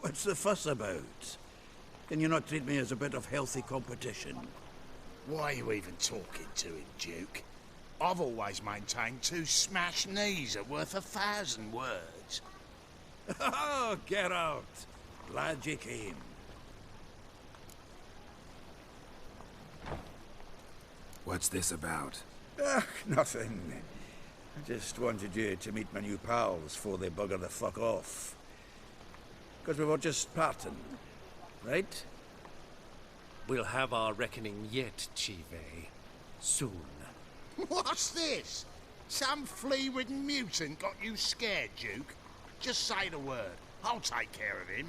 What's the fuss about? Can you not treat me as a bit of healthy competition? Why are you even talking to him, Duke? I've always maintained 2 smashed knees are worth 1,000 words. Oh, Geralt. Glad you came. What's this about? Nothing. I just wanted you to meet my new pals before they bugger the fuck off. Because we were just parting, right? We'll have our reckoning yet, Chive. Soon. What's this? Some flea-ridden mutant got you scared, Duke? Just say the word. I'll take care of him.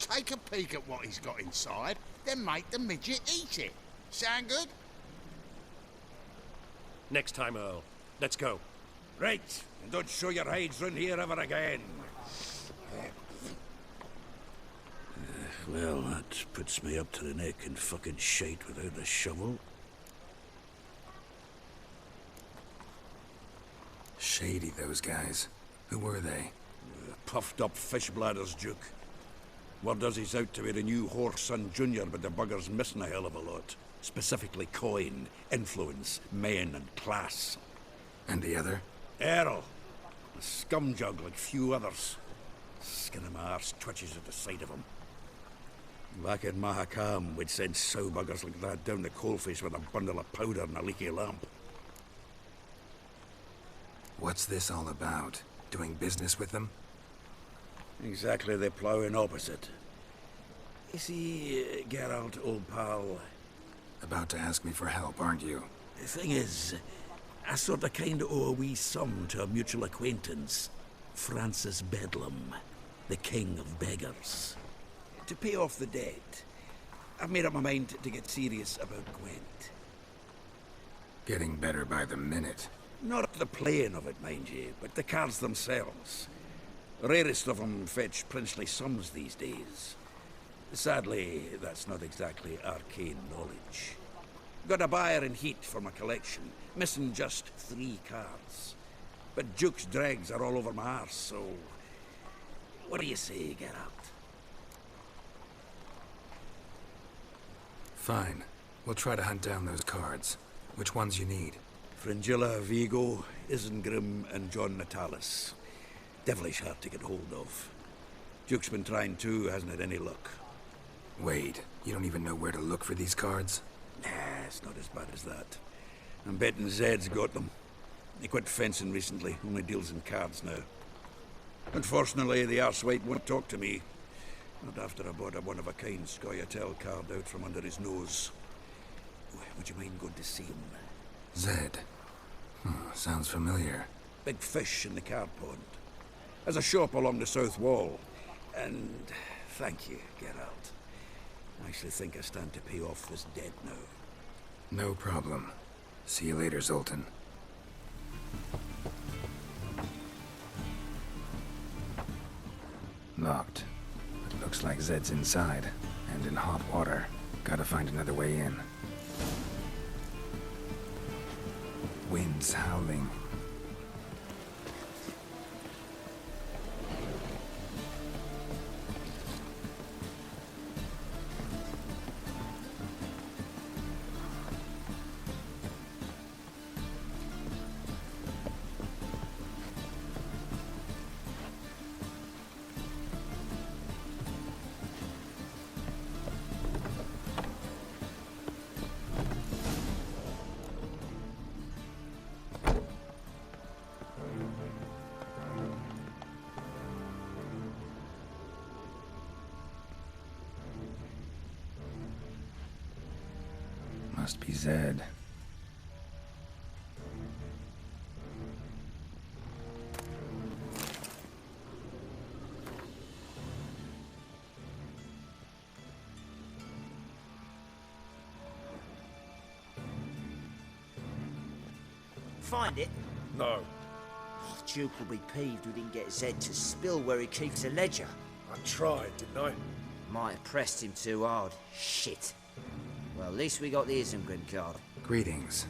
Take a peek at what he's got inside, then make the midget eat it. Sound good? Next time, Earl. Let's go. Right, and don't show your hides round here ever again. Well, that puts me up to the neck in fucking shite without a shovel. Shady, those guys. Who were they? Puffed up fish bladders, Duke. Word does he's out to be the new Horse Son Junior, but the bugger's missing a hell of a lot. Specifically coin, influence, men, and class. And the other? Earl. A scumjug like few others. Skin of my arse twitches at the sight of him. Back in Mahakam, we'd send sow buggers like that down the coalface with a bundle of powder and a leaky lamp. What's this all about? Doing business with them? Exactly the ploughing opposite. You see, Geralt, old pal... About to ask me for help, aren't you? The thing is, I sort of kind of owe a wee sum to a mutual acquaintance. Francis Bedlam, the king of beggars. To pay off the debt, I've made up my mind to get serious about Gwent. Getting better by the minute. Not the playing of it, mind you, but the cards themselves. The rarest of them fetch princely sums these days. Sadly, that's not exactly arcane knowledge. Got a buyer in heat for my collection, missing just 3 cards. But Duke's dregs are all over my arse, so... What do you say, Geralt? Fine. We'll try to hunt down those cards. Which ones you need? Fringilla, Vigo, Isengrim, and John Natalis. Devilish hard to get hold of. Duke's been trying too, hasn't had any luck. Wait, you don't even know where to look for these cards? Nah, it's not as bad as that. I'm betting Zed's got them. He quit fencing recently, only deals in cards now. Unfortunately, the arsewite won't talk to me. Not after I bought a one-of-a-kind Scoia'tael card out from under his nose. Would you mind going to see him? Zed. Sounds familiar. Big fish in the card pond. Has a shop along the south wall. And thank you, Geralt. I actually think I stand to pay off this debt now. No problem. See you later, Zoltan. Locked. It looks like Zed's inside, and in hot water. Gotta find another way in. Wind's howling. Must be Zed. Find it? No. Duke will be peeved we didn't get Zed to spill where he keeps a ledger. I tried, didn't I? Might have pressed him too hard. Shit. Well, at least we got the Isengrim card. Greetings.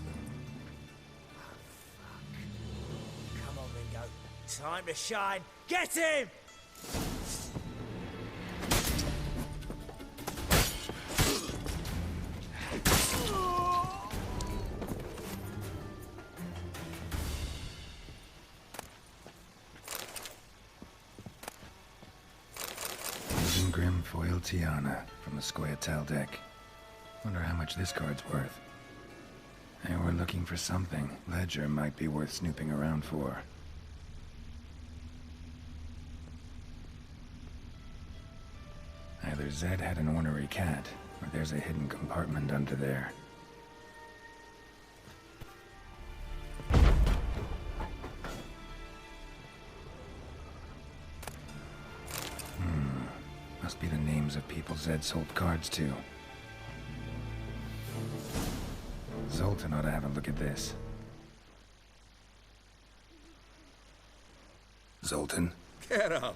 Come on, Ringo. Time to shine. Get him! Isengrim Foil Tiana from the Scoia'tael deck. Wonder how much this card's worth. Hey, we're looking for something. Ledger might be worth snooping around for. Either Zed had an ornery cat, or there's a hidden compartment under there. Must be the names of people Zed sold cards to. Zoltan ought to have a look at this. Zoltan? Geralt!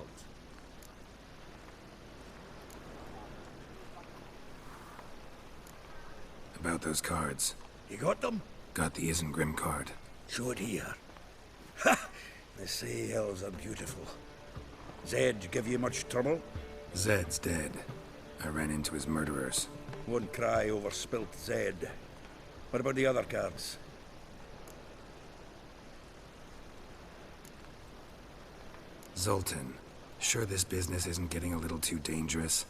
About those cards. You got them? Got the Isengrim card. Show it here. Ha! They say elves are beautiful. Zed give you much trouble? Zed's dead. I ran into his murderers. Won't cry over spilt Zed. What about the other cards? Zoltan, sure this business isn't getting a little too dangerous?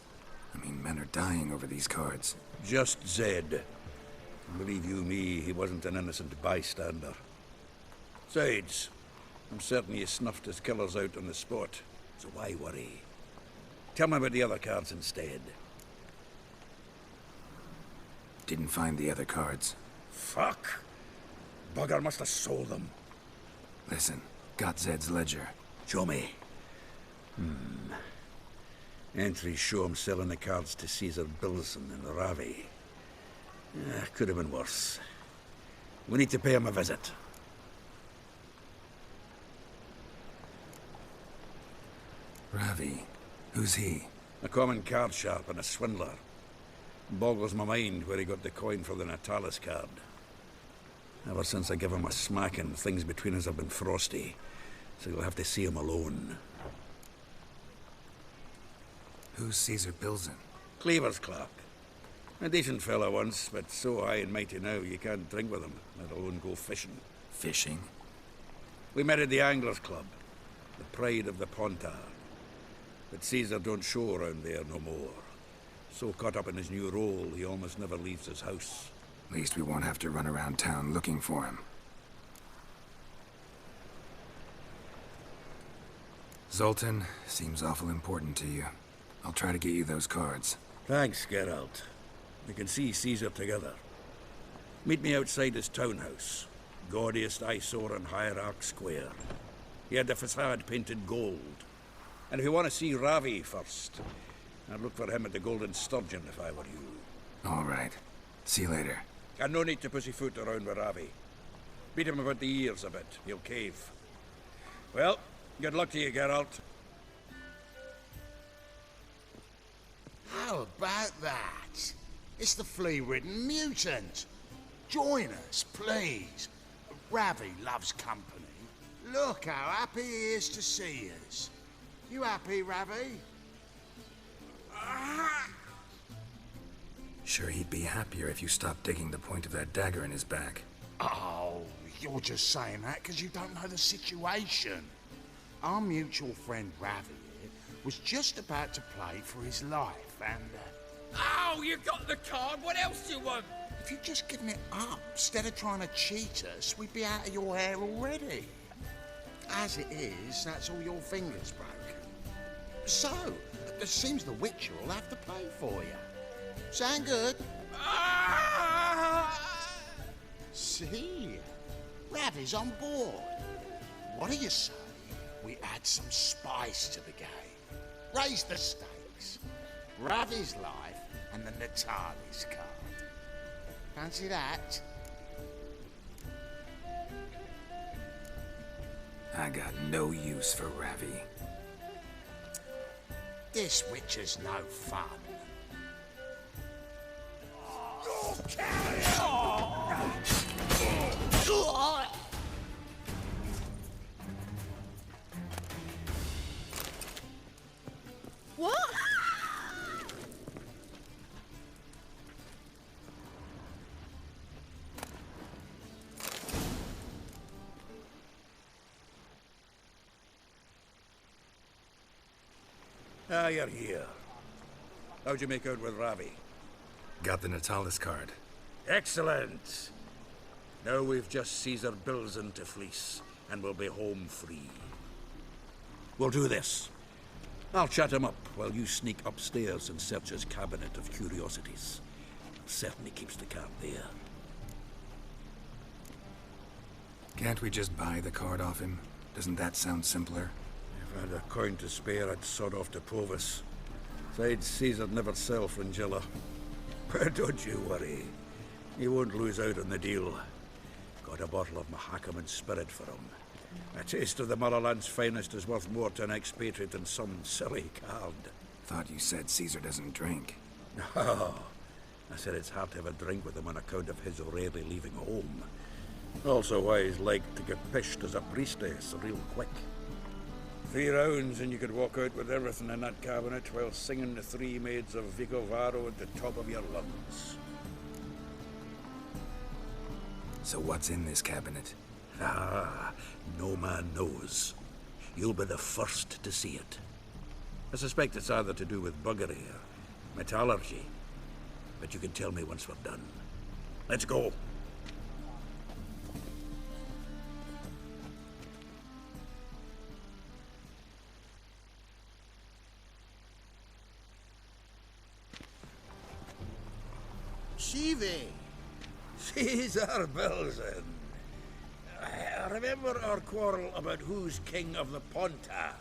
I mean, men are dying over these cards. Just Zed. Believe you me, he wasn't an innocent bystander. Besides, I'm certain you snuffed his killers out on the spot, so why worry? Tell me about the other cards instead. Didn't find the other cards. Fuck! Bugger must have sold them. Listen, got Zed's ledger. Show me. Entries show him selling the cards to Caesar Bilson and Ravi. Could have been worse. We need to pay him a visit. Ravi? Who's he? A common card sharp and a swindler. Boggles my mind where he got the coin for the Natalis card. Ever since I gave him a smacking, things between us have been frosty. So you'll have to see him alone. Who's Caesar Bilson? Cleaver's clerk. A decent fellow once, but so high and mighty now you can't drink with him, let alone go fishing. Fishing? We met at the Anglers Club, the pride of the Pontar. But Caesar don't show around there no more. So caught up in his new role, he almost never leaves his house. At least we won't have to run around town looking for him. Zoltan, seems awful important to you. I'll try to get you those cards. Thanks, Geralt. We can see Caesar together. Meet me outside his townhouse. Gaudiest eyesore on Hierarch Square. He had the facade painted gold. And if you want to see Ravi first, I'd look for him at the Golden Sturgeon if I were you. All right. See you later. And no need to pussyfoot around with Ravi. Beat him about the ears a bit. He'll cave. Well, good luck to you, Geralt. How about that? It's the flea-ridden mutant. Join us, please. Ravi loves company. Look how happy he is to see us. You happy, Ravi? Sure he'd be happier if you stopped digging the point of that dagger in his back. Oh, you're just saying that because you don't know the situation. Our mutual friend Ravi here was just about to play for his life and... Oh, you got the card. What else do you want? If you'd just given it up, instead of trying to cheat us, we'd be out of your hair already. As it is, that's all your fingers broken. So, it seems the Witcher will have to play for you. Sound good? See? Ravi's on board. What do you say? We add some spice to the game. Raise the stakes. Ravi's life and the Natalis card. Fancy that? I got no use for Ravi. This Witcher's no fun. What? Ah, you're here. How'd you make out with Ravi? Got the Natalis card. Excellent! Now we've just Caesar Bilzen to fleece, and we'll be home free. We'll do this. I'll chat him up while you sneak upstairs and search his cabinet of curiosities. Certainly keeps the cat there. Can't we just buy the card off him? Doesn't that sound simpler? If I had a coin to spare, I'd sod off to Provis. Besides, Caesar'd never sell Fringilla. But don't you worry. He won't lose out on the deal. Got a bottle of Mahakaman spirit for him. A taste of the motherland's finest is worth more to an expatriate than some silly card. Thought you said Caesar doesn't drink. No. I said it's hard to have a drink with him on account of his rarely leaving home. Also why he's like to get pished as a priestess real quick. 3 rounds and you could walk out with everything in that cabinet while singing the 3 maids of Vicovaro at the top of your lungs. So what's in this cabinet? Ah, no man knows. You'll be the first to see it. I suspect it's either to do with buggery or metallurgy. But you can tell me once we're done. Let's go. Chive. Caesar Bilzen. Remember our quarrel about who's king of the Ponta?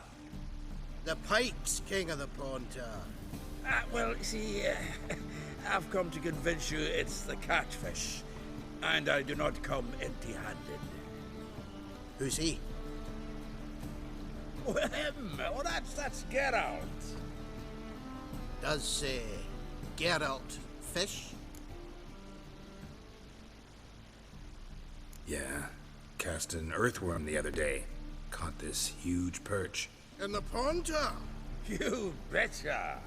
The Pike's king of the Ponta. Well, see, I've come to convince you it's the catfish. And I do not come empty-handed. Who's he? Oh, him! Oh, that's Geralt. Does Geralt fish? Yeah. Cast an earthworm the other day. Caught this huge perch. In the Ponta? You betcha!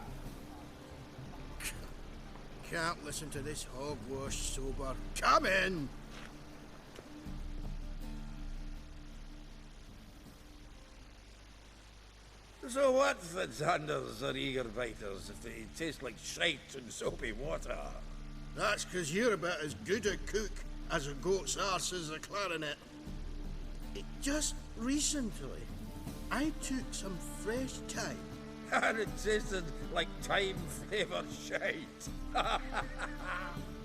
Can't listen to this hogwash sober. Come in! So what the Zanders are eager biters if they taste like shite and soapy water? That's 'cause you're about as good a cook as a goat's arse is a clarinet. Just recently, I took some fresh thyme. And it tasted like thyme-flavoured shite.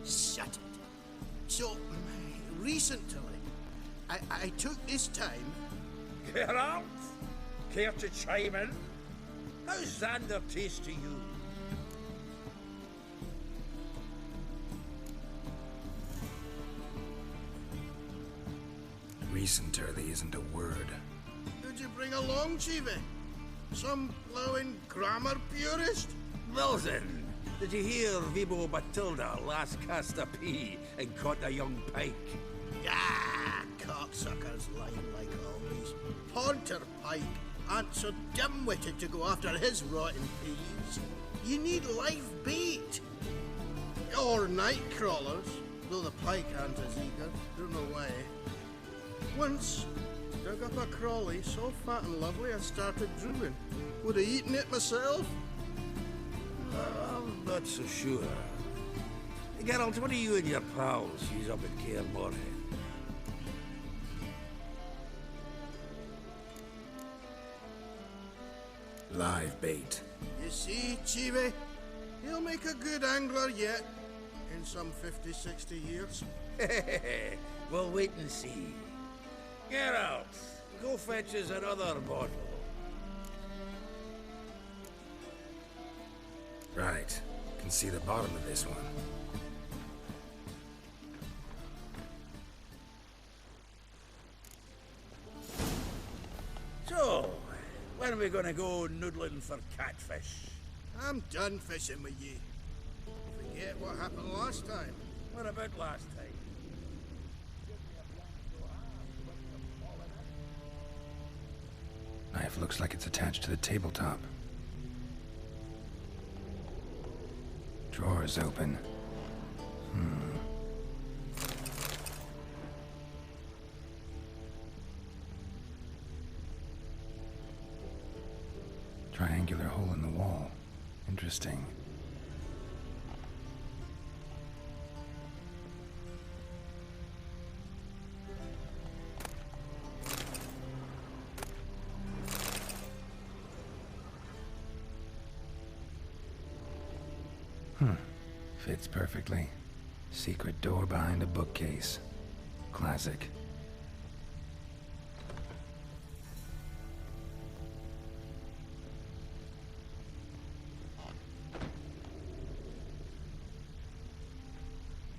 Shut it. So, recently, I took this thyme. Geralt? Care to chime in? How's Xander taste to you? Recenterly isn't a word. Who'd you bring along, Chive? Some blowing grammar purist? Wilson, did you hear Vibo Batilda last cast a pea and caught a young pike? Ah, cocksuckers lying like always. Ponter Pike aren't so dim-witted to go after his rotten peas. You need live bait. Or night crawlers, though the pike aren't as eager. Don't know why. Once, dug up a crawly so fat and lovely I started drooling. Would have eaten it myself. I'm not so sure. Geralt, what do you and your pals use up at Kaer Morhen? Live bait. You see, Chive, he'll make a good angler yet. In some 50, 60 years. We'll wait and see. Geralt, go fetch us another bottle. Right. Can see the bottom of this one. So, when are we gonna go noodling for catfish? I'm done fishing with you. Forget what happened last time. What about last time? Knife looks like it's attached to the tabletop. Drawer's open. Triangular hole in the wall. Interesting. Fits perfectly. Secret door behind a bookcase. Classic.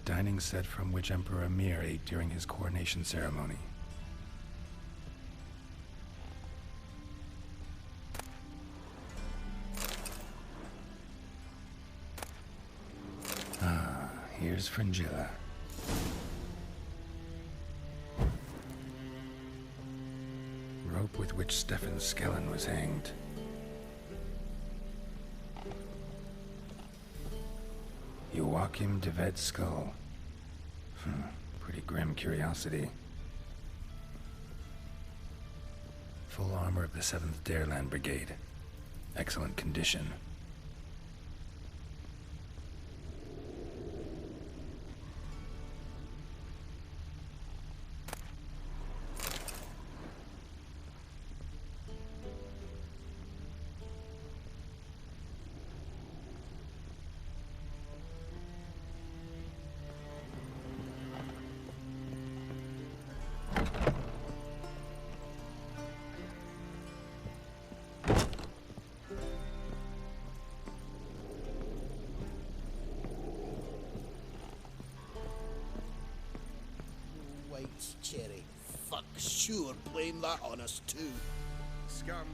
Dining set from which Emperor Mir ate during his coronation ceremony. Here's Fringilla. Rope with which Stefan Skellen was hanged. Joachim de Ved's skull. Pretty grim curiosity. Full armor of the 7th Dareland Brigade. Excellent condition. Cherry. Fuck, sure, blame that on us too. Scums.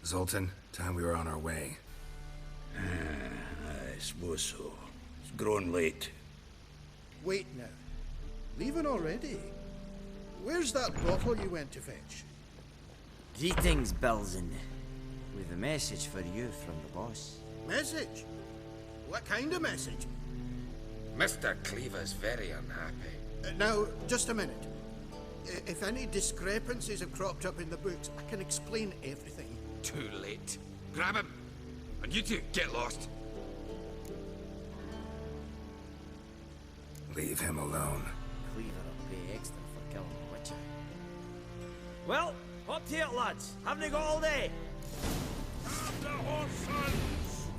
Zoltan, time we were on our way. I suppose so. It's grown late. Wait now. Leaving already? Where's that bottle you went to fetch? Greetings, Belzen. We've a message for you from the boss. Message? What kind of message? Mr. Cleaver's very unhappy. Now, just a minute. If any discrepancies have cropped up in the books, I can explain everything. Too late. Grab him. And you two, get lost. Leave him alone. Cleaver will pay extra for killing the Witcher. Well, up to it, lads. Haven't you got all day? Have the horses!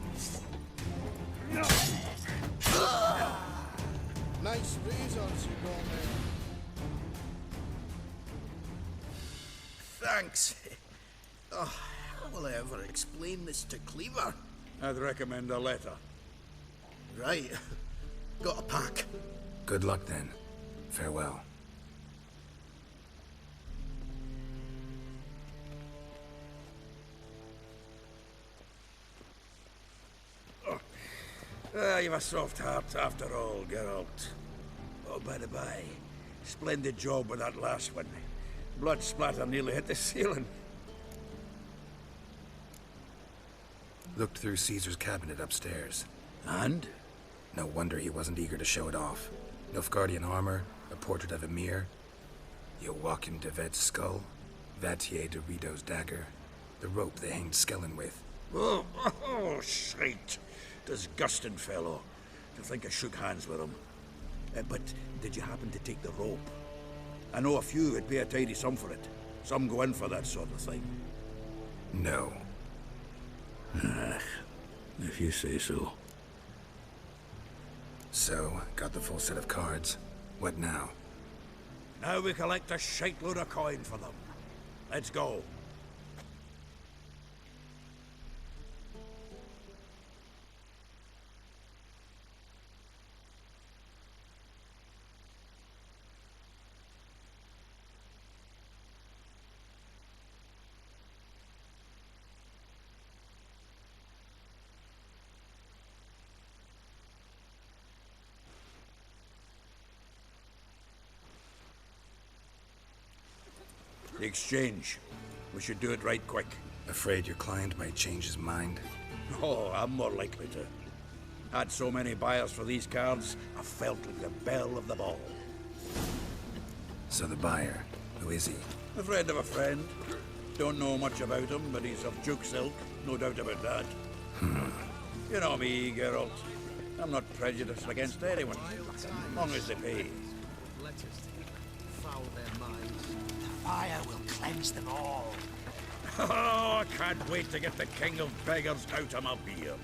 Nice razors you got there. Thanks. Oh, how will I ever explain this to Cleaver? I'd recommend a letter. Right. Got a pack. Good luck then. Farewell. You've a soft heart after all, Geralt. Oh, by the by, splendid job with that last one. Blood splatter nearly hit the ceiling. Looked through Caesar's cabinet upstairs. And? No wonder he wasn't eager to show it off. Nilfgaardian armor, a portrait of Emir, Joachim de Ved's skull, Vatier de Rideau's dagger, the rope they hanged Skellen with. Oh, shite. Disgusting fellow. To think I shook hands with him. But did you happen to take the rope? I know a few would pay a tidy sum for it. Some go in for that sort of thing. No. If you say so. So, got the full set of cards. What now? Now we collect a shite-load of coin for them. Let's go. The exchange. We should do it right quick. Afraid your client might change his mind? Oh, I'm more likely to. Had so many buyers for these cards, I felt like the belle of the ball. So the buyer, who is he? A friend of a friend. Don't know much about him, but he's of Duke silk, no doubt about that. You know me, Geralt. I'm not prejudiced against anyone, as long as they pay. Fire will cleanse them all. Oh, I can't wait to get the king of beggars out of my beard.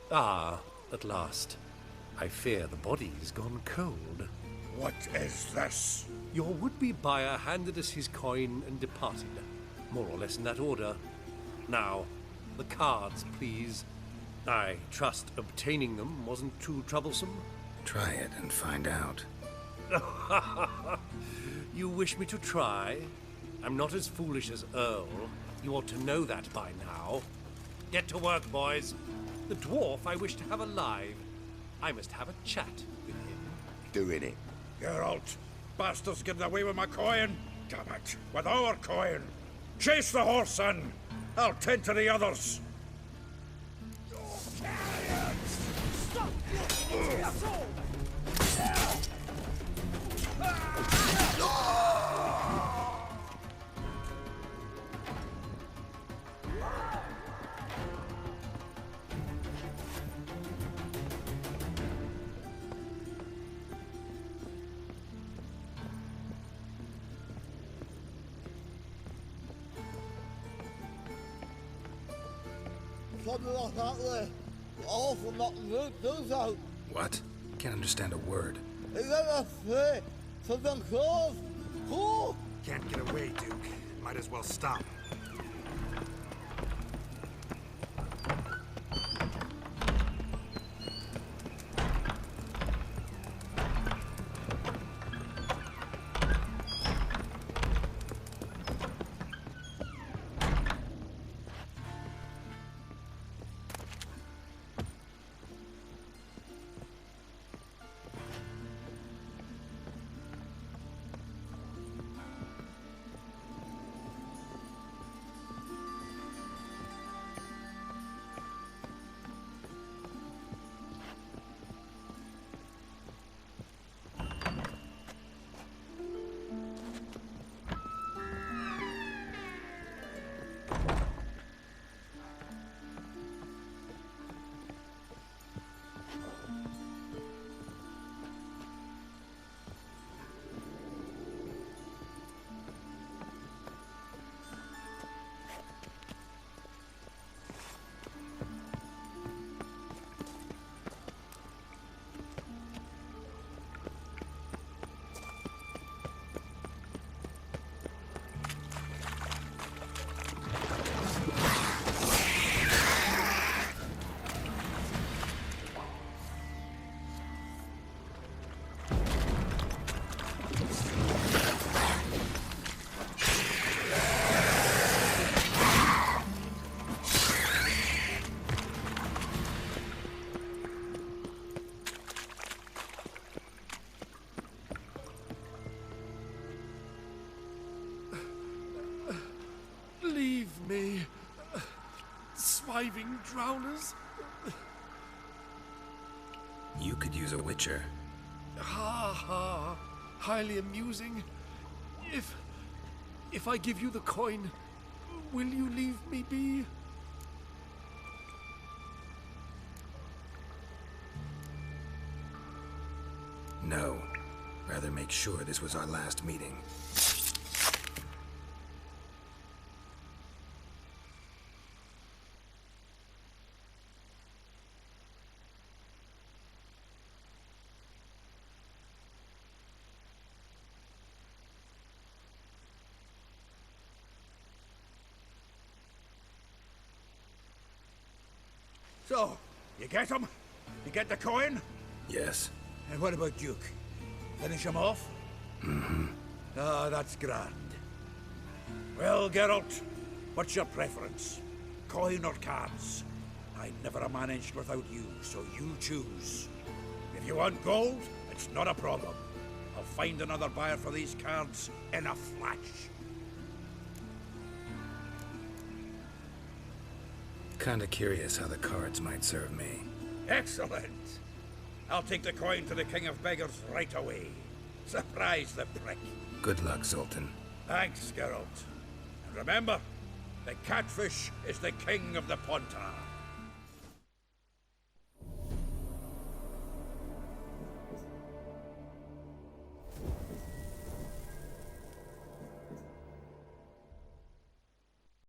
Ah, at last. I fear the body's gone cold. What is this? Your would-be buyer handed us his coin and departed. More or less in that order. Now, the cards, please. I trust obtaining them wasn't too troublesome. Try it and find out. You wish me to try? I'm not as foolish as Earl. You ought to know that by now. Get to work, boys. The dwarf I wish to have alive. I must have a chat with him. Doing it. Geralt, bastard's getting away with my coin. Damn it, with our coin. Chase the horse in. I'll tend to the others. Something like that there. Awful not to do so. What? Can't understand a word. Is that a fair? Something close? Cool? Can't get away, Duke. Might as well stop. Leave me, swiving drowners. You could use a witcher. Ha ha, highly amusing. If I give you the coin, will you leave me be? No. Rather make sure this was our last meeting. So, you get him? You get the coin? Yes. And what about Duke? Finish him off? Mm-hmm. Ah, that's grand. Well, Geralt, what's your preference? Coin or cards? I never managed without you, so you choose. If you want gold, it's not a problem. I'll find another buyer for these cards in a flash. Kinda curious how the cards might serve me. Excellent. I'll take the coin to the King of Beggars right away. Surprise the prick. Good luck, Sultan. Thanks, Geralt. And remember, the catfish is the king of the Pontar.